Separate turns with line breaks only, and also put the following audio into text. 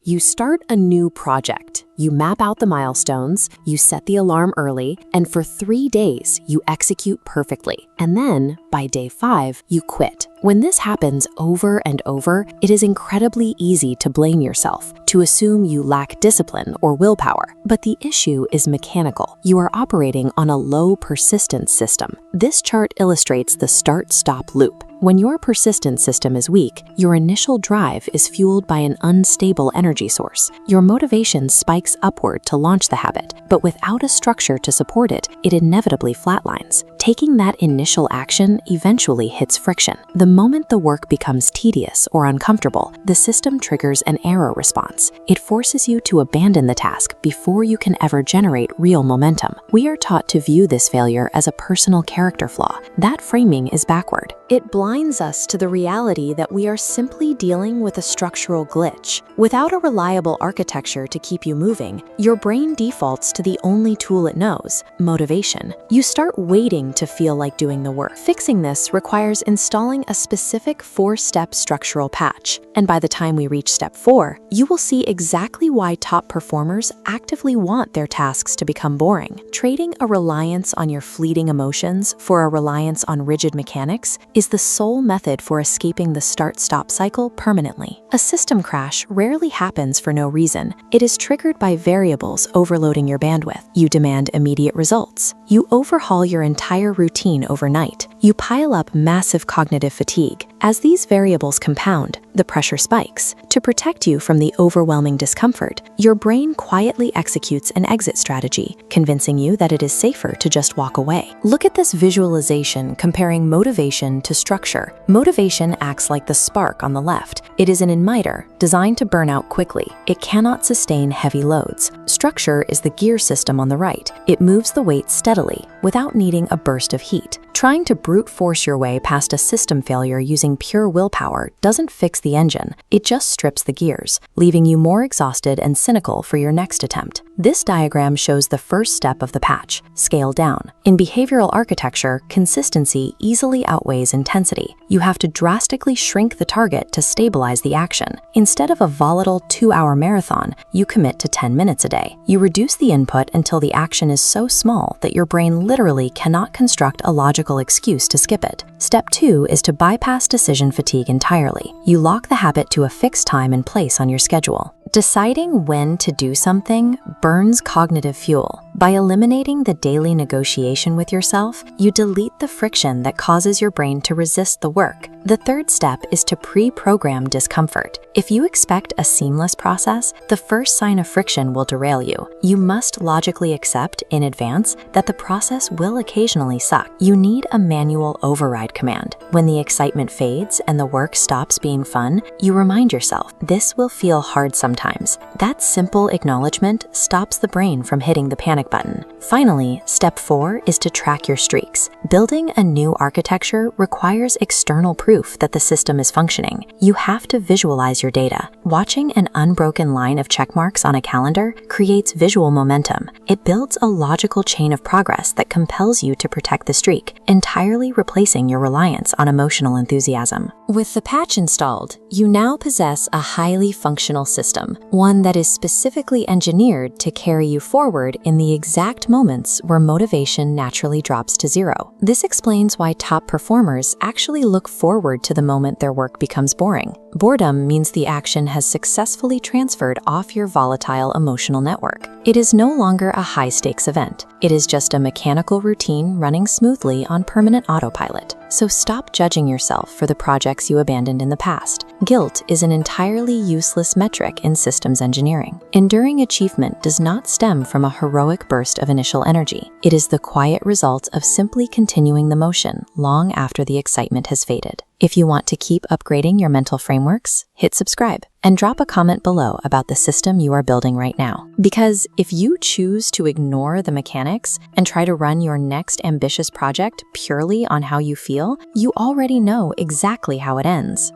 You start a new project. You map out the milestones, you set the alarm early, and for 3 days, you execute perfectly. And then, by day 5, you quit. When this happens over and over, it is incredibly easy to blame yourself, to assume you lack discipline or willpower. But the issue is mechanical. You are operating on a low persistence system. This chart illustrates the start-stop loop. When your persistence system is weak, your initial drive is fueled by an unstable energy source. Your motivation spikes upward to launch the habit, but without a structure to support it, it inevitably flatlines. Taking that initial action eventually hits friction. The moment the work becomes tedious or uncomfortable, the system triggers an error response. It forces you to abandon the task before you can ever generate real momentum. We are taught to view this failure as a personal character flaw. That framing is backward. It blinds us to the reality that we are simply dealing with a structural glitch. Without a reliable architecture to keep you moving, your brain defaults to the only tool it knows, motivation. You start waiting to feel like doing the work. Fixing this requires installing a specific 4-step structural patch. And by the time we reach step 4, you will see exactly why top performers actively want their tasks to become boring. Trading a reliance on your fleeting emotions for a reliance on rigid mechanics is the sole method for escaping the start-stop cycle permanently. A system crash rarely happens for no reason. It is triggered by variables overloading your bandwidth. You demand immediate results. You overhaul your entire routine overnight. You pile up massive cognitive fatigue. As these variables compound, the pressure spikes. To protect you from the overwhelming discomfort, your brain quietly executes an exit strategy, convincing you that it is safer to just walk away. Look at this visualization comparing motivation to structure. Motivation acts like the spark on the left. It is an igniter designed to burn out quickly. It cannot sustain heavy loads. Structure is the gear system on the right. It moves the weight steadily without needing a burst of heat. Trying to brute force your way past a system failure using pure willpower doesn't fix the engine. It just strips the gears, leaving you more exhausted and cynical for your next attempt. This diagram shows the first step of the patch, scale down. In behavioral architecture, consistency easily outweighs intensity. You have to drastically shrink the target to stabilize the action. Instead of a volatile 2-hour marathon, you commit to 10 minutes a day. You reduce the input until the action is so small that your brain literally cannot construct a logical excuse to skip it. Step 2 is to bypass decision fatigue entirely. You lock the habit to a fixed time and place on your schedule. Deciding when to do something burns cognitive fuel. By eliminating the daily negotiation with yourself, you delete the friction that causes your brain to resist the work. The third step is to pre-program discomfort. If you expect a seamless process, the first sign of friction will derail you. You must logically accept in advance that the process will occasionally suck. You need a manual override command. When the excitement fades and the work stops being fun, you remind yourself, this will feel hard sometimes. That simple acknowledgement stops the brain from hitting the panic button. Finally, step 4 is to track your streaks. Building a new architecture requires external proof that the system is functioning. You have to visualize your data. Watching an unbroken line of check marks on a calendar creates visual momentum. It builds a logical chain of progress that compels you to protect the streak, entirely replacing your reliance on emotional enthusiasm. With the patch installed, you now possess a highly functional system, one that is specifically engineered to carry you forward in the exact moments where motivation naturally drops to zero. This explains why top performers actually look forward to the moment their work becomes boring. Boredom means the action has successfully transferred off your volatile emotional network. It is no longer a high-stakes event. It is just a mechanical routine running smoothly on permanent autopilot. So stop judging yourself for the projects you abandoned in the past. Guilt is an entirely useless metric in systems engineering. Enduring achievement does not stem from a heroic burst of initial energy. It is the quiet result of simply continuing the motion long after the excitement has faded. If you want to keep upgrading your mental frameworks, hit subscribe and drop a comment below about the system you are building right now. Because if you choose to ignore the mechanics and try to run your next ambitious project purely on how you feel, you already know exactly how it ends.